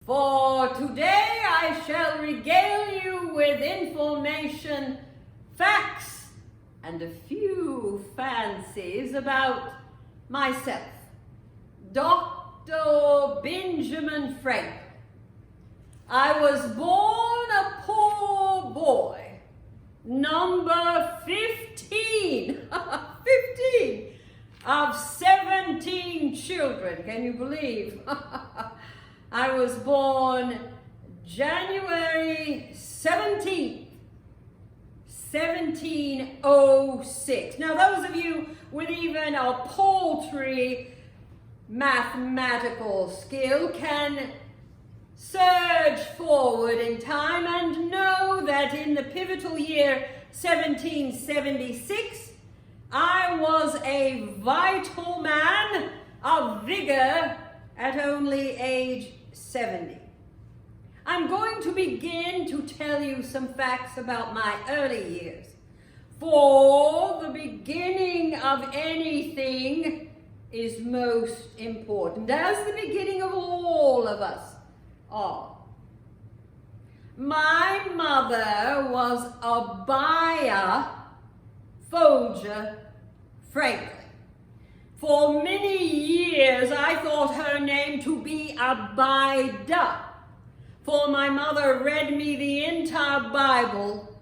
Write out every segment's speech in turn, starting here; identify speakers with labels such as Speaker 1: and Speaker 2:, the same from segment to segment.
Speaker 1: For today I shall regale you with information, facts, and a few fancies about myself, Dr. Benjamin Franklin. I was born a poor boy, number 15, 15 of 17 children. Can you believe? I was born January 17th, 1706. Now, those of you with even a paltry mathematical skill can surge forward in time and know that in the pivotal year 1776, I was a vital man of vigor at only age 70. I'm going to begin to tell you some facts about my early years. For the beginning of anything is most important, as the beginning of all of us are. My mother was Abia Folger Franklin. For many years, I thought her name to be Abida, for my mother read me the entire Bible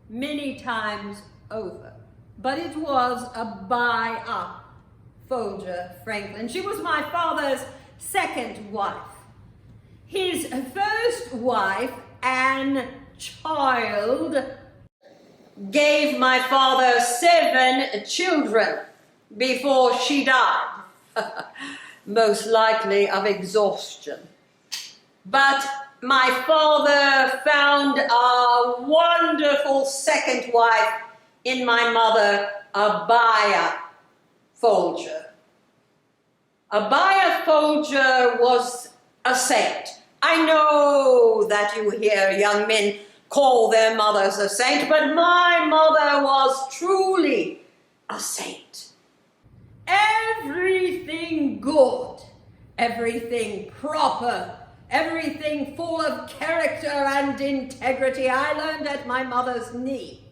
Speaker 1: many times over. But it was Abia Folger Franklin. She was my father's second wife. His first wife, Anne Child, gave my father 7 children before she died, most likely of exhaustion. But my father found a wonderful second wife in my mother, Abia Folger. Abia Folger was a saint. I know that you hear young men call their mothers a saint, but my mother was truly a saint. Everything good, everything proper, everything full of character and integrity I learned at my mother's knee.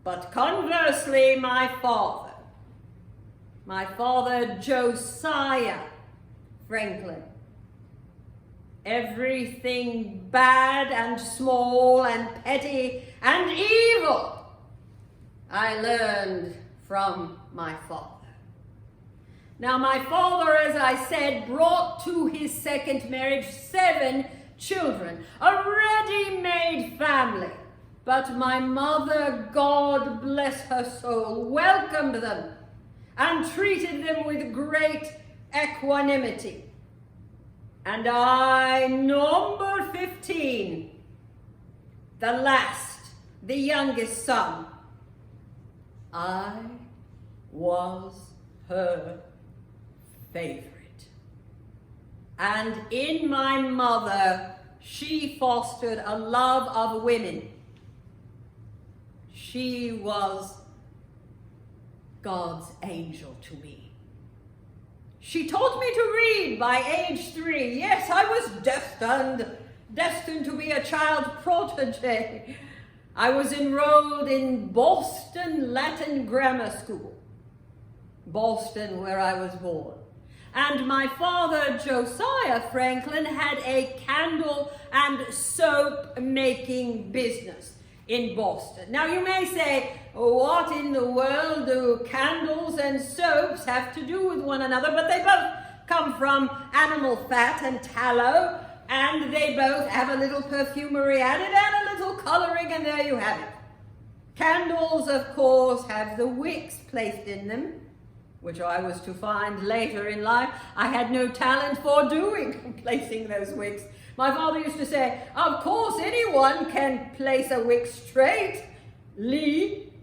Speaker 1: But conversely, my father Josiah Franklin, everything bad and small and petty and evil I learned from my father. Now, my father, as I said, brought to his second marriage 7 children, a ready-made family. But my mother, God bless her soul, welcomed them and treated them with great equanimity. And I, number 15, the last, the youngest son, I was her favorite. And in my mother, she fostered a love of women. She was God's angel to me. She taught me to read by age 3. Yes, I was destined to be a child protege. I was enrolled in Boston Latin Grammar School, Boston, where I was born. And my father, Josiah Franklin, had a candle and soap making business in Boston. Now you may say, what in the world do candles and soaps have to do with one another? But they both come from animal fat and tallow, and they both have a little perfumery added and a little coloring, and there you have it. Candles, of course, have the wicks placed in them, which I was to find later in life I had no talent for doing, placing those wicks. My father used to say, of course anyone can place a wick straight, Lee,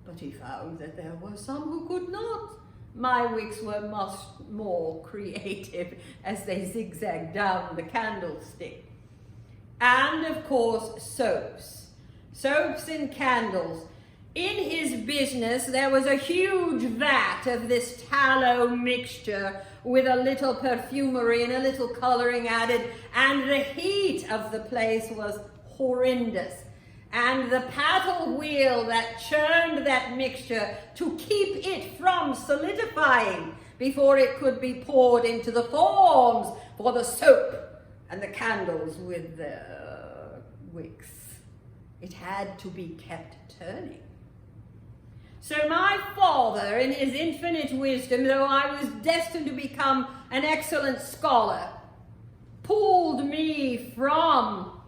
Speaker 1: but he found that there were some who could not. My wicks were much more creative as they zigzagged down the candlestick. And of course, soaps. Soaps and candles. In his business, there was a huge vat of this tallow mixture with a little perfumery and a little coloring added, and the heat of the place was horrendous. And the paddle wheel that churned that mixture to keep it from solidifying before it could be poured into the forms for the soap and the candles with the wicks. It had to be kept turning. So my father, in his infinite wisdom, though I was destined to become an excellent scholar, pulled me from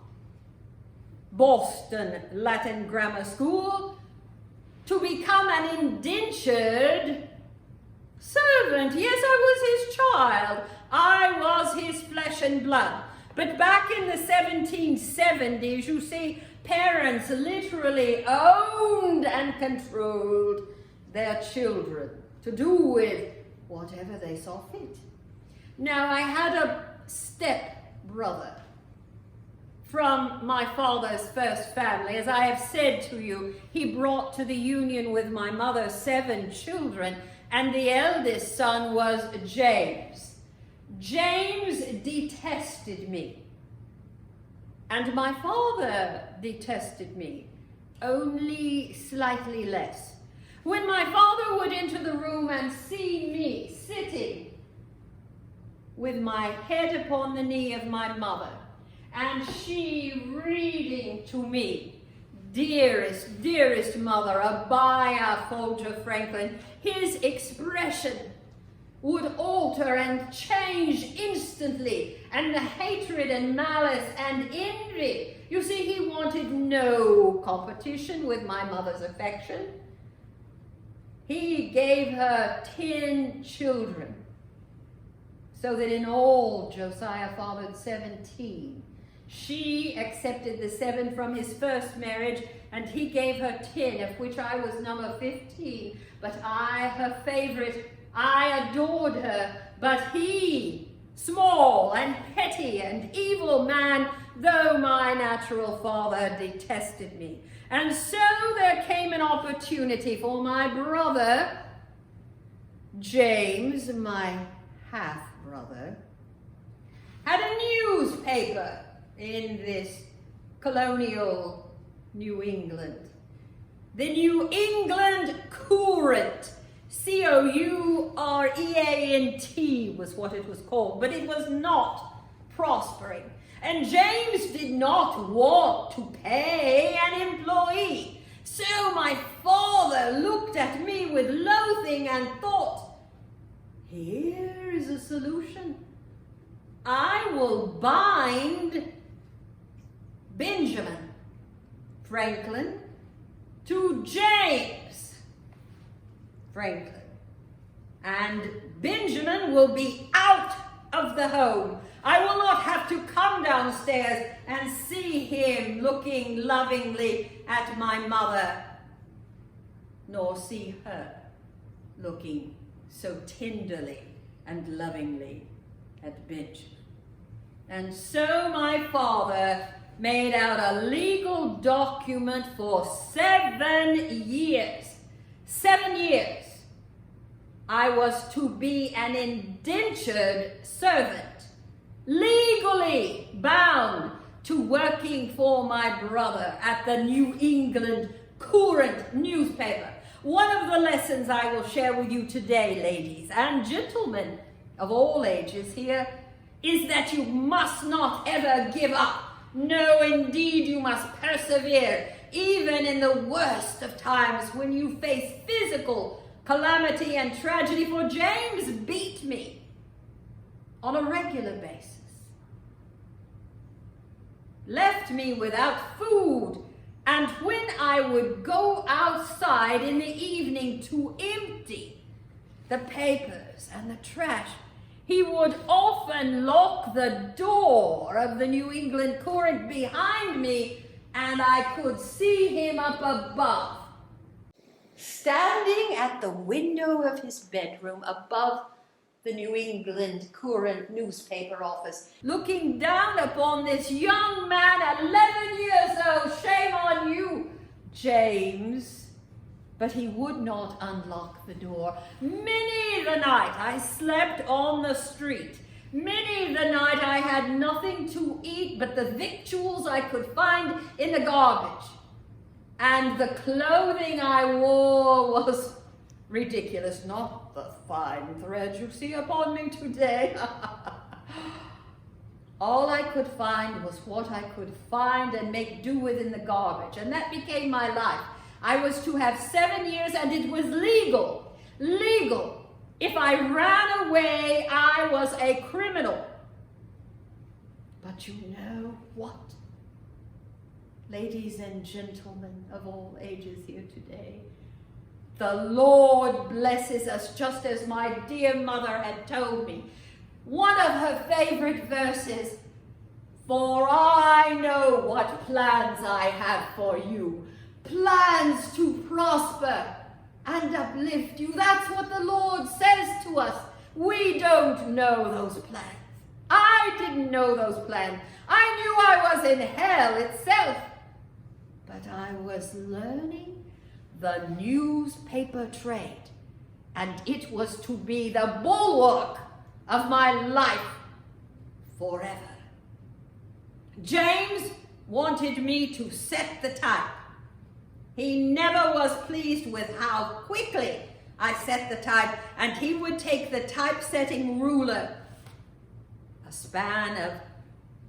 Speaker 1: Boston Latin Grammar School to become an indentured servant. Yes, I was his child. I was his flesh and blood. But back in the 1770s, you see, parents literally owned and controlled their children to do with whatever they saw fit. Now, I had a step brother from my father's first family. As I have said to you, he brought to the union with my mother 7 children, and the eldest son was James. James detested me, and my father detested me, only slightly less. When my father would enter the room and see me sitting with my head upon the knee of my mother, and she reading to me, dearest, dearest mother, Abia Folger Franklin, his expression would alter and change instantly, and the hatred and malice and envy. You see, he wanted no competition with my mother's affection. He gave her 10 children, so that in all Josiah fathered 17. She accepted the 7 from his first marriage, and he gave her 10, of which I was number 15. But I, her favorite, I adored her. But he, small and petty and evil man, though my natural father detested me. And so there came an opportunity for my brother, James, my half-brother, had a newspaper in this colonial New England. The New England Courant, Coureant was what it was called, but it was not prospering. And James did not want to pay an employee. So my father looked at me with loathing and thought, here is a solution. I will bind Benjamin Franklin to James Franklin, and Benjamin will be out of the home. I will not have to come downstairs and see him looking lovingly at my mother, nor see her looking so tenderly and lovingly at Benjamin. And so my father made out a legal document for 7 years. 7 years. I was to be an indentured servant, legally bound to working for my brother at the New England Courant newspaper. One of the lessons I will share with you today, ladies and gentlemen of all ages here, is that you must not ever give up. No, indeed, you must persevere, even in the worst of times when you face physical calamity and tragedy. For James beat me on a regular basis, left me without food, and when I would go outside in the evening to empty the papers and the trash, he would often lock the door of the New England Courant behind me, and I could see him up above, standing at the window of his bedroom above the New England Courant newspaper office, looking down upon this young man, 11 years old. Shame on you, James. but he would not unlock the door. Many the night I slept on the street. Many the night I had nothing to eat but the victuals I could find in the garbage. And the clothing I wore was ridiculous, not the fine thread you see upon me today. All I could find was what I could find and make do with in the garbage, and that became my life. I was to have 7 years, and it was legal. Legal. If I ran away, I was a criminal. But you know what? Ladies and gentlemen of all ages here today, the Lord blesses us just as my dear mother had told me. One of her favorite verses, "For I know what plans I have for you, plans to prosper and uplift you." That's what the Lord says to us. We don't know those plans. I didn't know those plans. I knew I was in hell itself. But I was learning the newspaper trade, and it was to be the bulwark of my life forever. James wanted me to set the type. He never was pleased with how quickly I set the type, and he would take the typesetting ruler, a span of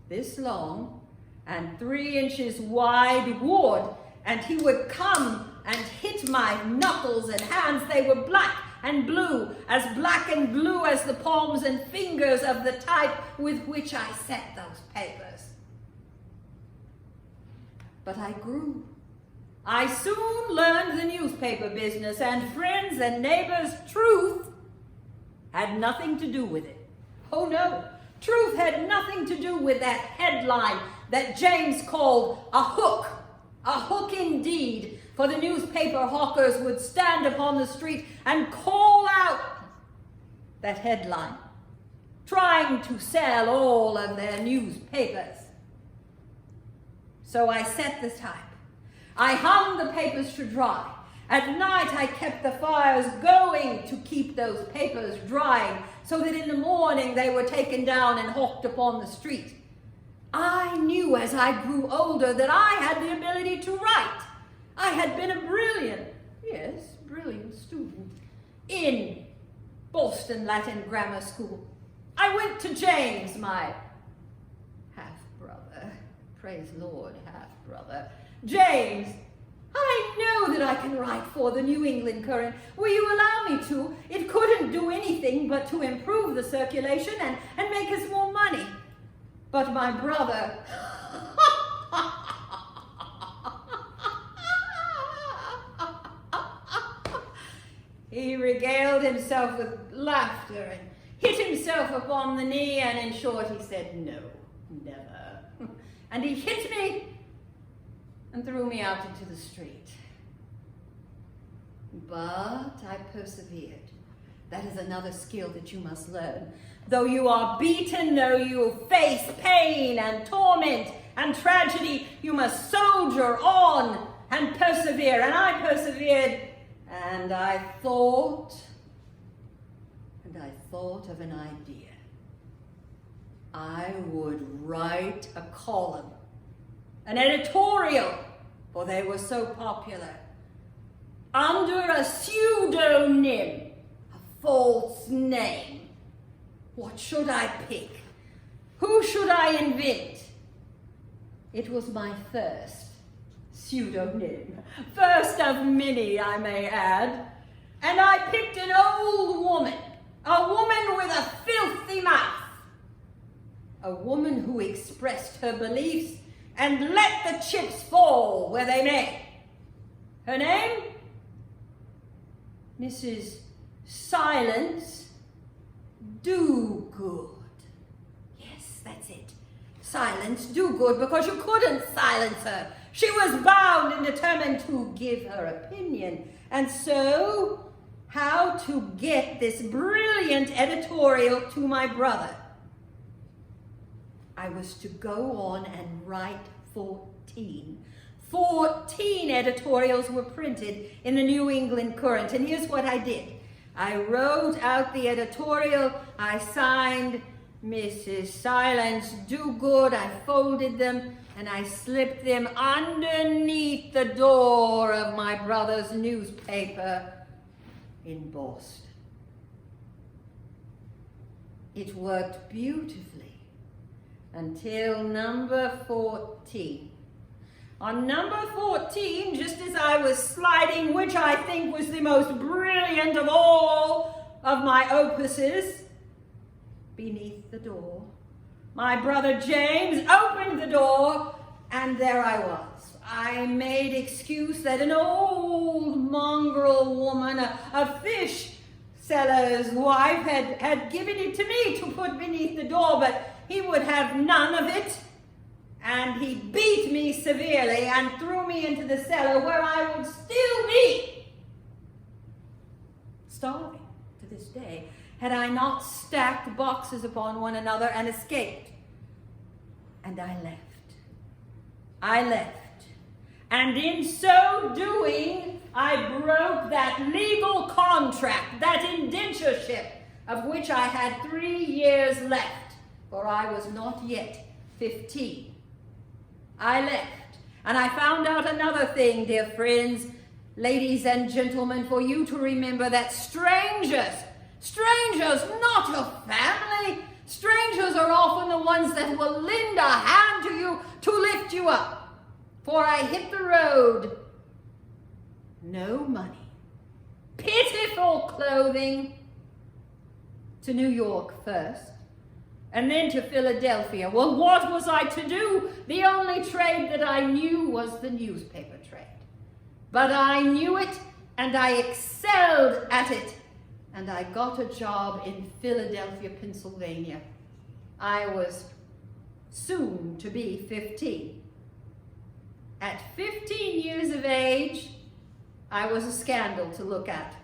Speaker 1: this long and 3 inches wide wood, and he would come and hit my knuckles and hands. They were black and blue, as black and blue as the palms and fingers of the type with which I set those papers. But I grew. I soon learned the newspaper business, and friends and neighbors, truth had nothing to do with it. Oh no, truth had nothing to do with that headline that James called a hook. A hook indeed, for the newspaper hawkers would stand upon the street and call out that headline, trying to sell all of their newspapers. So I set the type. I hung the papers to dry. At night I kept the fires going to keep those papers drying, so that in the morning they were taken down and hawked upon the street. I knew as I grew older that I had the ability to write. I had been a brilliant student in Boston Latin Grammar School. I went to James, my half-brother, praise Lord, half-brother. James, I know that I can write for the New England Current. Will you allow me to? It couldn't do anything but to improve the circulation and make us more money. But my brother, he regaled himself with laughter and hit himself upon the knee, and in short he said, "No, never." And he hit me and threw me out into the street. But I persevered. That is another skill that you must learn. Though you are beaten, though you face pain and torment and tragedy, you must soldier on and persevere. And I persevered, and I thought of an idea. I would write a column, an editorial, for they were so popular, under a pseudonym, a false name. What should I pick? Who should I invent? It was my first pseudonym, first of many, I may add, and I picked an old woman, a woman with a filthy mouth, a woman who expressed her beliefs and let the chips fall where they may. Her name? Mrs. Silence Do-Good. Yes, that's it. Silence Do-Good, because you couldn't silence her. She was bound and determined to give her opinion. And so, how to get this brilliant editorial to my brother? I was to go on and write 14 14 editorials were printed in the New England Courant, and here's what I did. I wrote out the editorial, I signed Mrs. Silence Do-Good, I folded them, and I slipped them underneath the door of my brother's newspaper in Boston. It worked beautifully until number 14. On number 14, just as I was sliding, which I think was the most brilliant of all of my opuses, beneath the door, my brother James opened the door, and there I was. I made excuse that an old mongrel woman, a fish seller's wife, had given it to me to put beneath the door, but he would have none of it. And he beat me severely and threw me into the cellar, where I would still be starving to this day, had I not stacked boxes upon one another and escaped. And I left. I left. And in so doing, I broke that legal contract, that indentureship, of which I had 3 years left, for I was not yet 15. I left, and I found out another thing, dear friends, ladies and gentlemen, for you to remember, that strangers, not your family, strangers are often the ones that will lend a hand to you to lift you up. For I hit the road, no money, pitiful clothing, to New York first, and then to Philadelphia. Well, what was I to do? The only trade that I knew was the newspaper trade. But I knew it, and I excelled at it, and I got a job in Philadelphia, Pennsylvania. I was soon to be 15. At 15 years of age, I was a scandal to look at.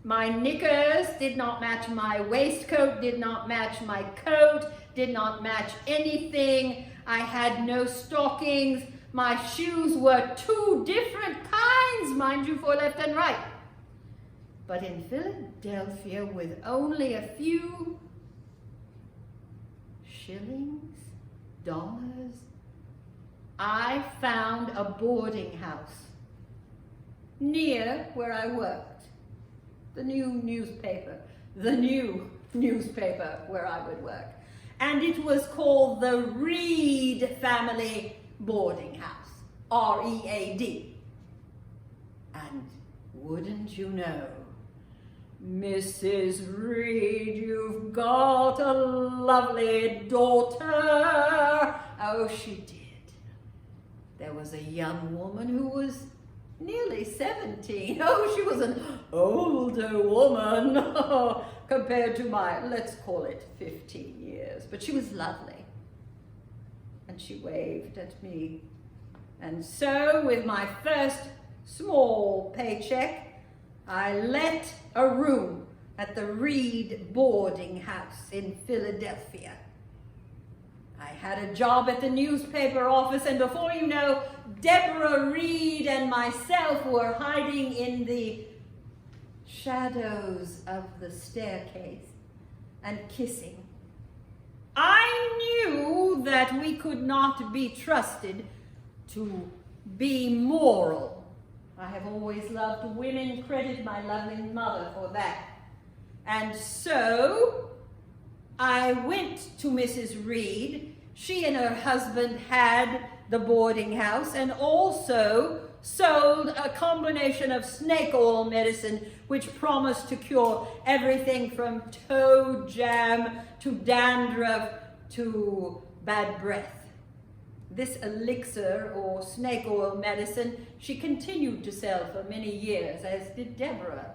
Speaker 1: My knickers did not match my waistcoat, did not match my coat, did not match anything. I had no stockings. My shoes were 2 different kinds, mind you, for left and right. But in Philadelphia, with only a few shillings, dollars, I found a boarding house near where I worked. The new newspaper where I would work. And it was called the Reed Family Boarding House, R-E-A-D. And wouldn't you know, Mrs. Reed, you've got a lovely daughter. Oh, she did. There was a young woman who was nearly 17. Oh, she was an older woman compared to my, let's call it 15 years. But she was lovely. And she waved at me. And so, with my first small paycheck, I let a room at the Reed boarding house in Philadelphia. I had a job at the newspaper office, and before you know, Deborah Reed and myself were hiding in the shadows of the staircase and kissing. I knew that we could not be trusted to be moral. I have always loved women, credit my lovely mother for that. And so I went to Mrs. Reed. She and her husband had the boarding house and also sold a combination of snake oil medicine which promised to cure everything from toe jam to dandruff to bad breath. This elixir or snake oil medicine she continued to sell for many years, as did Deborah.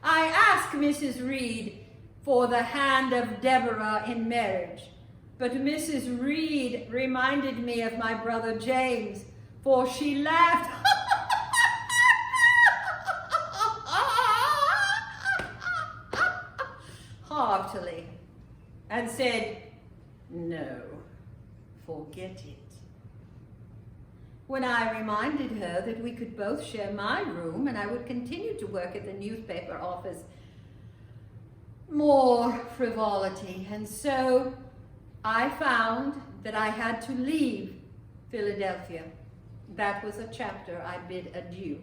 Speaker 1: I asked Mrs. Reed for the hand of Deborah in marriage, but Mrs. Reed reminded me of my brother James, for she laughed heartily and said, "No, forget it." When I reminded her that we could both share my room and I would continue to work at the newspaper office, more frivolity. And so I found that I had to leave Philadelphia. That was a chapter I bid adieu.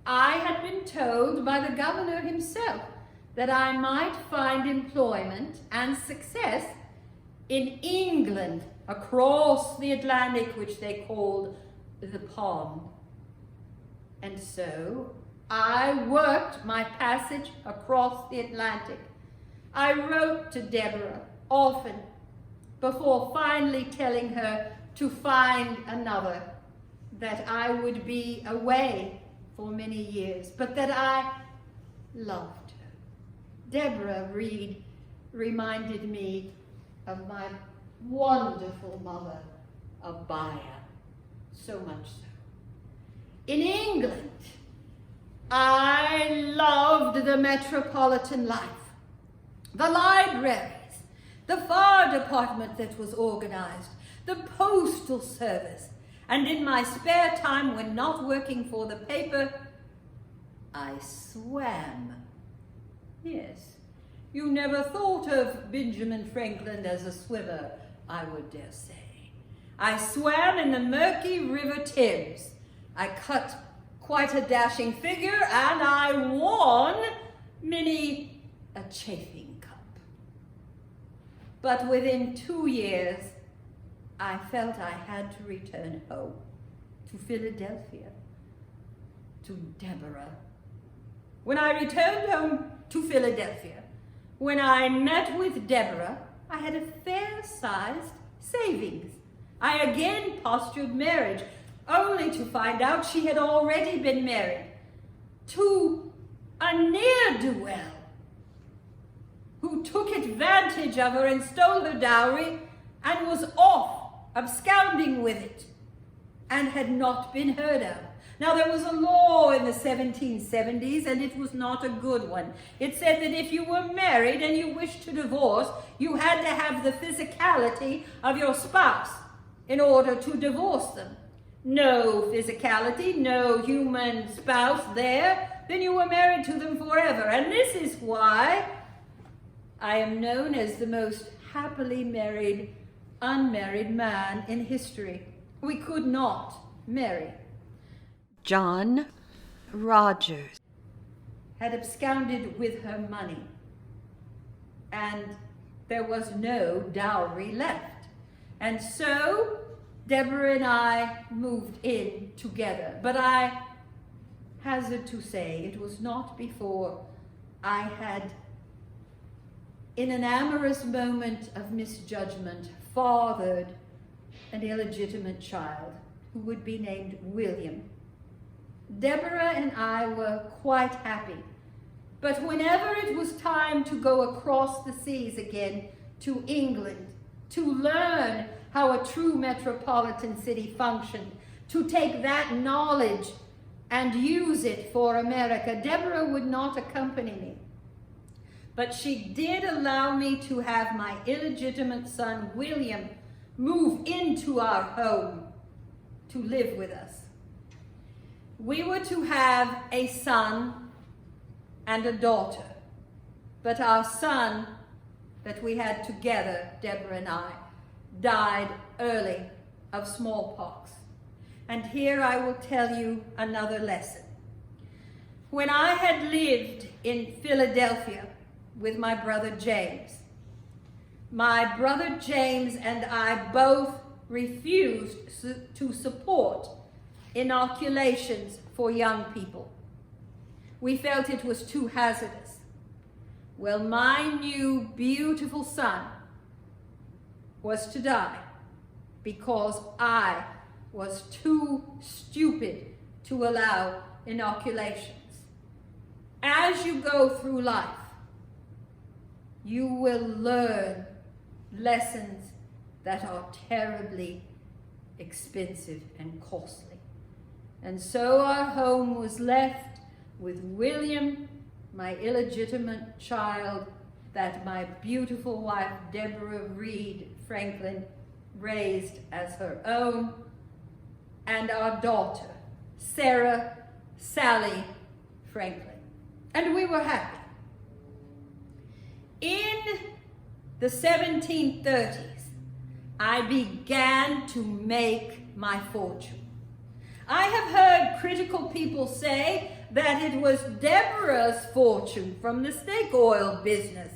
Speaker 1: I had been told by the governor himself that I might find employment and success in England, across the Atlantic, which they called the Pond. And so I worked my passage across the Atlantic. I wrote to Deborah often before finally telling her to find another, that I would be away for many years, but that I loved her. Deborah Reed reminded me of my wonderful mother, Abaya, so much so. In England, I loved the metropolitan life, the libraries, the fire department that was organized, the postal service, and in my spare time when not working for the paper, I swam. Yes, you never thought of Benjamin Franklin as a swimmer, I would dare say. I swam in the murky River Thames. I cut quite a dashing figure, and I won many a chafing cup. But within 2 years, I felt I had to return home, to Philadelphia, to Deborah. When I returned home to Philadelphia, when I met with Deborah, I had a fair-sized savings. I again postured marriage, only to find out she had already been married to a ne'er-do-well who took advantage of her and stole her dowry and was off, absconding with it, and had not been heard of. Now, there was a law in the 1770s, and it was not a good one. It said that if you were married and you wished to divorce, you had to have the physicality of your spouse in order to divorce them. No physicality, no human spouse there, then you were married to them forever. And this is why I am known as the most happily married unmarried man in history. We could not marry. John Rogers had absconded with her money, and there was no dowry left. And so Deborah and I moved in together. But I hazard to say it was not before I had, in an amorous moment of misjudgment, fathered an illegitimate child who would be named William. Deborah and I were quite happy, but whenever it was time to go across the seas again to England, to learn how a true metropolitan city functioned, to take that knowledge and use it for America, Deborah would not accompany me. But she did allow me to have my illegitimate son, William, move into our home to live with us. We were to have a son and a daughter, but our son that we had together, Deborah and I, died early of smallpox. And here I will tell you another lesson. When I had lived in Philadelphia with my brother James and I both refused to support inoculations for young people. We felt it was too hazardous. Well, my new beautiful son was to die because I was too stupid to allow inoculations. As you go through life, you will learn lessons that are terribly expensive and costly. And so our home was left with William, my illegitimate child, that my beautiful wife, Deborah Reed Franklin, raised as her own, and our daughter, Sarah Sally Franklin. And we were happy. In the 1730s, I began to make my fortune. I have heard critical people say that it was Deborah's fortune from the snake oil business.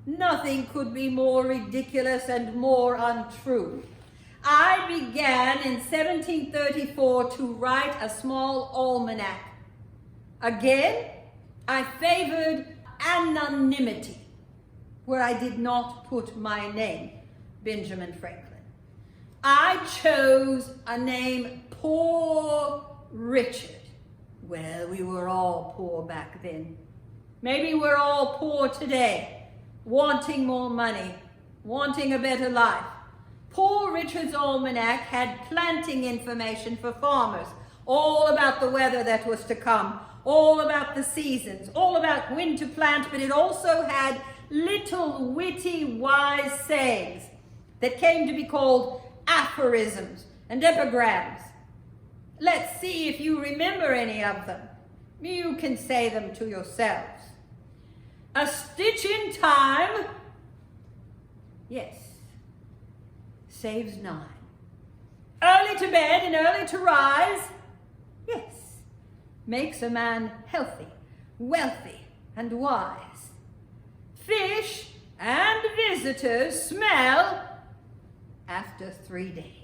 Speaker 1: Nothing could be more ridiculous and more untrue. I began in 1734 to write a small almanac. Again, I favored anonymity, where I did not put my name, Benjamin Franklin. I chose a name, Poor Richard. Well, we were all poor back then. Maybe we're all poor today, wanting more money, wanting a better life. Poor Richard's almanac had planting information for farmers, all about the weather that was to come, all about the seasons, all about when to plant, but it also had little witty, wise sayings that came to be called aphorisms and epigrams. Let's see if you remember any of them. You can say them to yourselves. A stitch in time, yes, saves 9. Early to bed and early to rise, yes, makes a man healthy, wealthy, and wise. Fish and visitors smell after 3 days.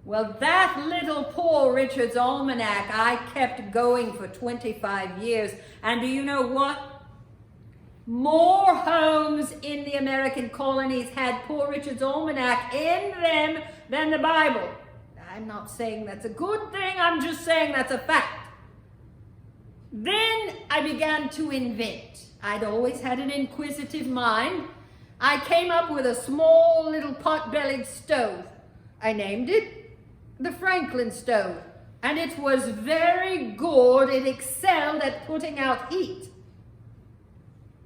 Speaker 1: Well, that little Poor Richard's almanac I kept going for 25 years. And do you know what? More homes in the American colonies had Poor Richard's almanac in them than the Bible. I'm not saying that's a good thing, I'm just saying that's a fact. Then I began to invent. I'd always had an inquisitive mind. I came up with a small little pot-bellied stove. I named it the Franklin stove, and it was very good. It excelled at putting out heat.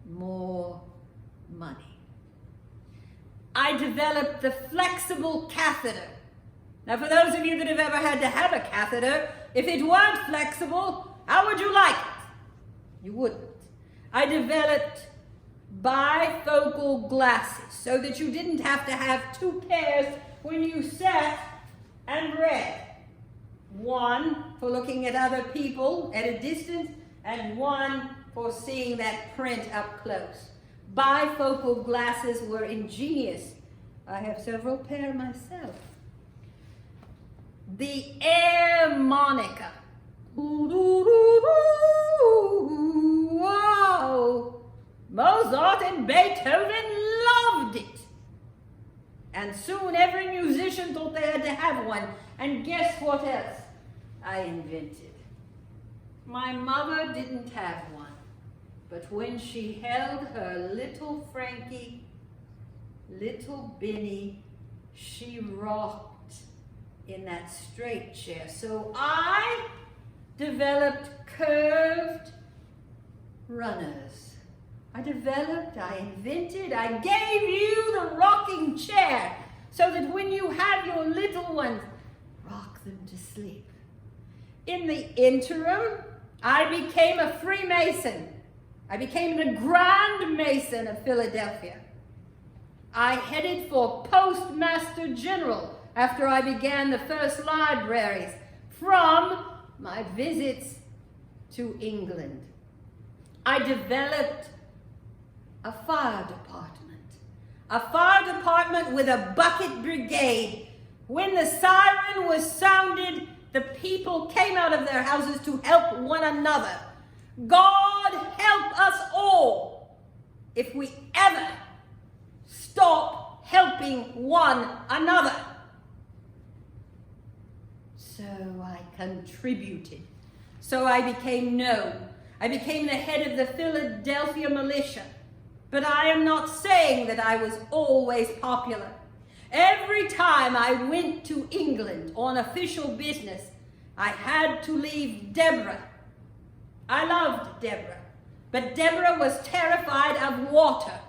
Speaker 1: More money. I developed the flexible catheter. Now, for those of you that have ever had to have a catheter, if it weren't flexible, how would you like it? You wouldn't. I developed bifocal glasses so that you didn't have to have 2 pairs when you sat and read. One for looking at other people at a distance, and one for seeing that print up close. Bifocal glasses were ingenious. I have several pair myself. The harmonica. Wow! Mozart and Beethoven loved it. And soon every musician thought they had to have one. And guess what else I invented? My mother didn't have one. But when she held her little Frankie, little Benny, she rocked in that straight chair. So I developed curved runners. I invented, I gave you the rocking chair so that when you have your little ones, rock them to sleep. In the interim, I became a Freemason. I became the Grand Mason of Philadelphia. I headed for Postmaster General after I began the first libraries from my visits to England. I developed a fire department with a bucket brigade. When the siren was sounded, the people came out of their houses to help one another. God help us all if we ever stop helping one another. So I contributed. So I became known. I became the head of the Philadelphia militia. But I am not saying that I was always popular. Every time I went to England on official business, I had to leave Deborah. I loved Deborah, but Deborah was terrified of water.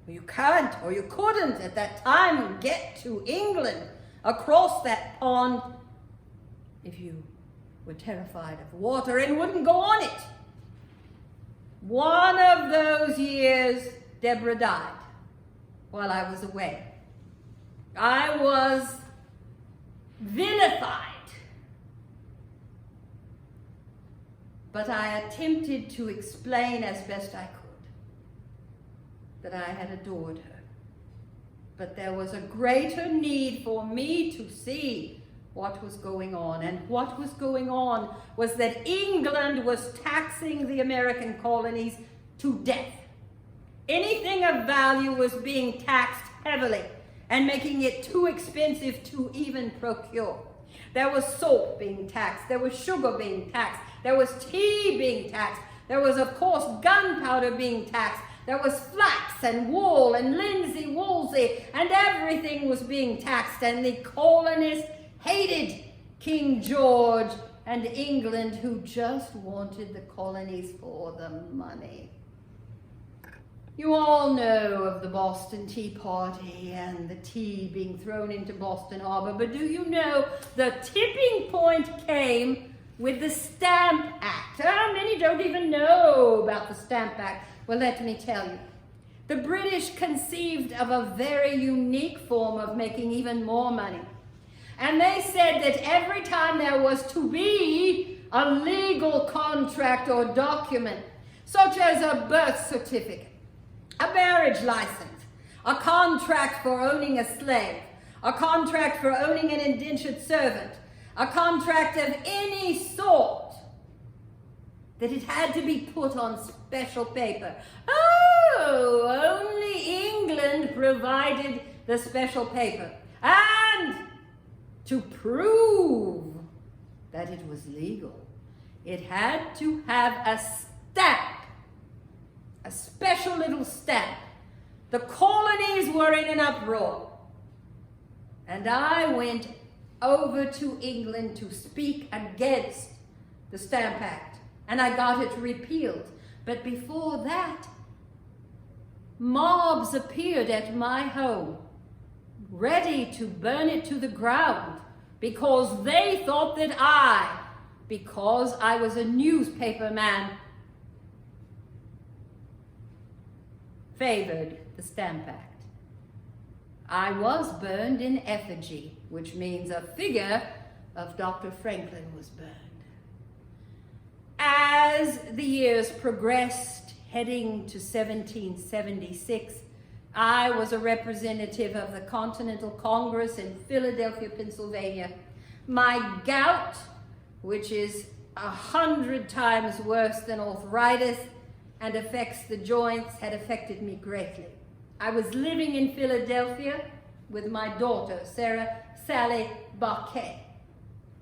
Speaker 1: You can't, or you couldn't at that time, get to England across that pond if you were terrified of water and wouldn't go on it. One of those years, Deborah died while I was away. I was vilified, but I attempted to explain as best I could that I had adored her. But there was a greater need for me to see what was going on. And what was going on was that England was taxing the American colonies to death. Anything of value was being taxed heavily and making it too expensive to even procure. There was salt being taxed. There was sugar being taxed. There was tea being taxed. There was, of course, gunpowder being taxed. There was flax and wool and linsey woolsey, and everything was being taxed. And the colonists hated King George and England, who just wanted the colonies for the money. You all know of the Boston Tea Party and the tea being thrown into Boston Harbor, but do you know the tipping point came with the Stamp Act? Many don't even know about the Stamp Act. Well, let me tell you. The British conceived of a very unique form of making even more money. And they said that every time there was to be a legal contract or document, such as a birth certificate, a marriage license, a contract for owning a slave, a contract for owning an indentured servant, a contract of any sort, that it had to be put on special paper. Oh, only England provided the special paper. And to prove that it was legal, it had to have a stamp, a special little stamp. The colonies were in an uproar, and I went over to England to speak against the Stamp Act, and I got it repealed. But before that, mobs appeared at my home, ready to burn it to the ground, because they thought that because I was a newspaper man, favored the Stamp Act. I was burned in effigy, which means a figure of Dr. Franklin was burned. As the years progressed, heading to 1776, I was a representative of the Continental Congress in Philadelphia, Pennsylvania. My gout, which is 100 times worse than arthritis and affects the joints, had affected me greatly. I was living in Philadelphia with my daughter, Sally Barquet.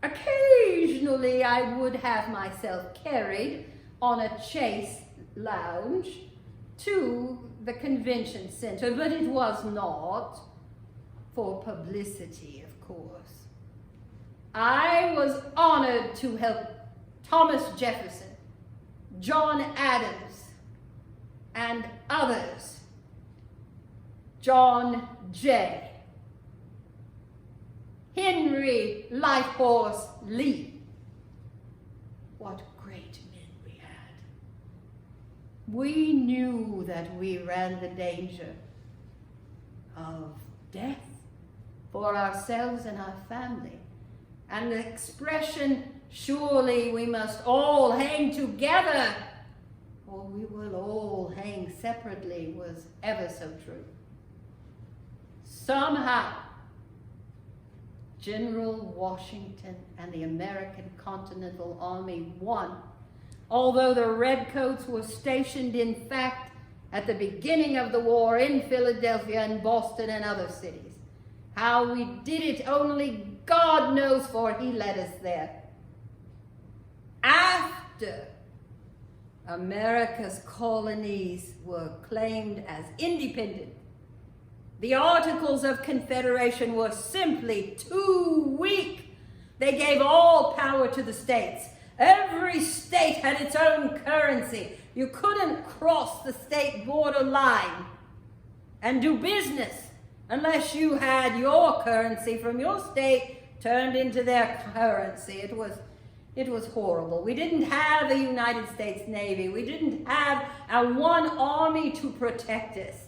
Speaker 1: Occasionally, I would have myself carried on a chaise lounge to the convention center, but it was not for publicity, of course. I was honored to help Thomas Jefferson, John Adams, and others, John Jay, Henry Lighthorse Lee. What great men we had. We knew that we ran the danger of death for ourselves and our family. And the expression, surely we must all hang together, or we will all hang separately, was ever so true. Somehow, General Washington and the American Continental Army won, although the Redcoats were stationed, in fact, at the beginning of the war in Philadelphia and Boston and other cities. How we did it, only God knows, for He led us there. After America's colonies were claimed as independent, the Articles of Confederation were simply too weak. They gave all power to the states. Every state had its own currency. You couldn't cross the state border line and do business unless you had your currency from your state turned into their currency. It was horrible. We didn't have a United States Navy. We didn't have our one army to protect us.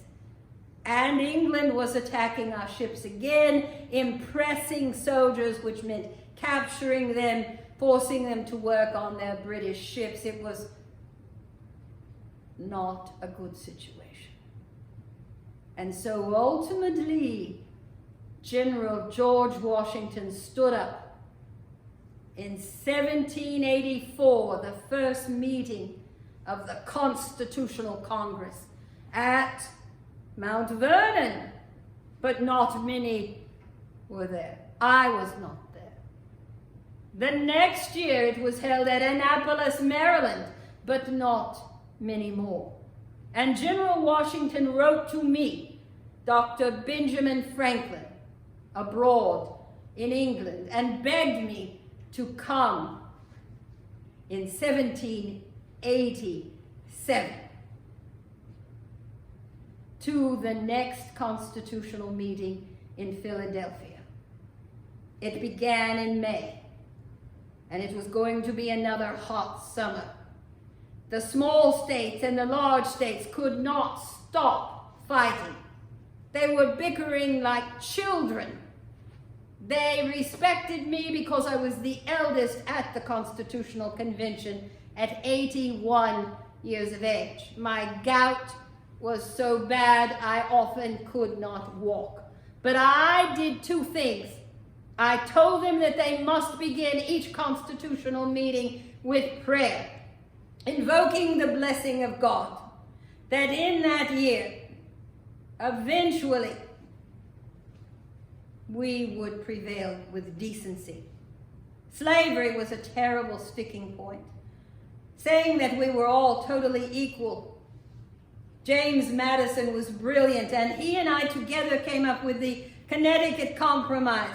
Speaker 1: And England was attacking our ships again, impressing soldiers, which meant capturing them, forcing them to work on their British ships. It was not a good situation. And so ultimately, General George Washington stood up in 1784, the first meeting of the Constitutional Congress at Mount Vernon, but not many were there. I was not there. The next year it was held at Annapolis, Maryland, but not many more. And General Washington wrote to me, Dr. Benjamin Franklin, abroad in England, and begged me to come in 1787 to the next constitutional meeting in Philadelphia. It began in May, and it was going to be another hot summer. The small states and the large states could not stop fighting. They were bickering like children. They respected me because I was the eldest at the Constitutional Convention at 81 years of age. My gout was so bad I often could not walk. But I did two things. I told them that they must begin each constitutional meeting with prayer, invoking the blessing of God, that in that year, eventually, we would prevail with decency. Slavery was a terrible sticking point. Saying that we were all totally equal. James Madison was brilliant, and he and I together came up with the Connecticut Compromise,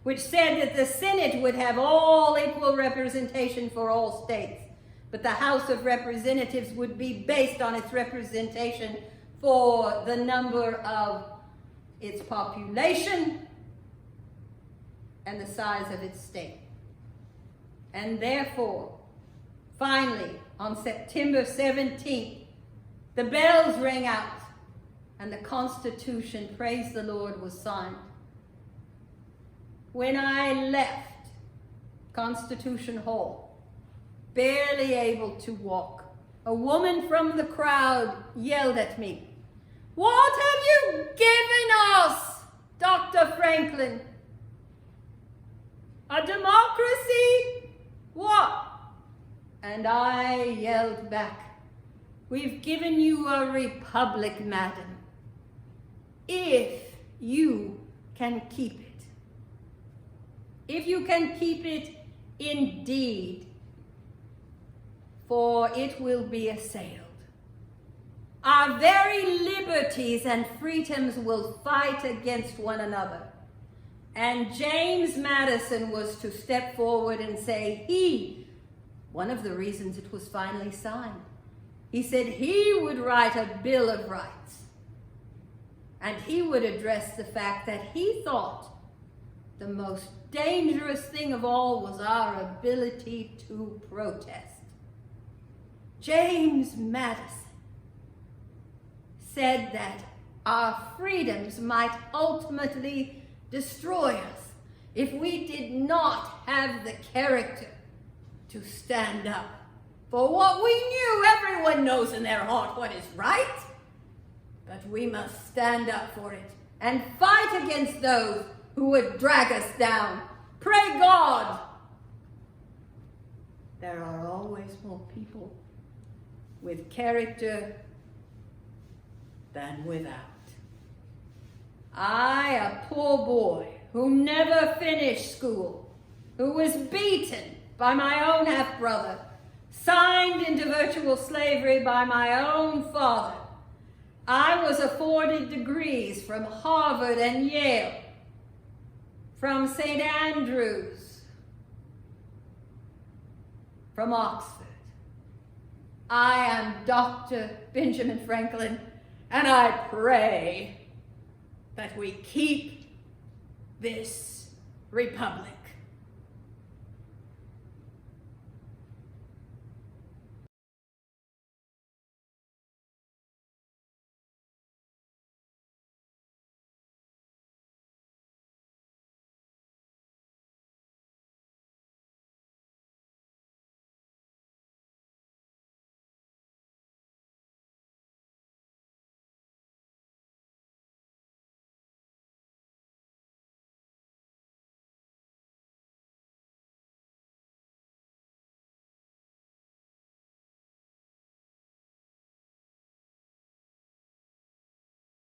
Speaker 1: which said that the Senate would have all equal representation for all states, but the House of Representatives would be based on its representation for the number of its population and the size of its state. And therefore, finally, on September 17th, the bells rang out and the Constitution, praise the Lord, was signed. When I left Constitution Hall, barely able to walk, a woman from the crowd yelled at me, "What have you given us, Dr. Franklin? A democracy? What?" And I yelled back, "We've given you a republic, madam, if you can keep it. If you can keep it indeed, for it will be assailed. Our very liberties and freedoms will fight against one another." And James Madison was to step forward and say one of the reasons it was finally signed, he said he would write a Bill of Rights. And he would address the fact that he thought the most dangerous thing of all was our ability to protest. James Madison said that our freedoms might ultimately destroy us if we did not have the character to stand up for what we knew. Everyone knows in their heart what is right, but we must stand up for it and fight against those who would drag us down. Pray God, there are always more people with character than without. I, a poor boy who never finished school, who was beaten by my own half-brother, signed into virtual slavery by my own father, I was afforded degrees from Harvard and Yale, from St. Andrews, from Oxford. I am Dr. Benjamin Franklin, and I pray that we keep this republic.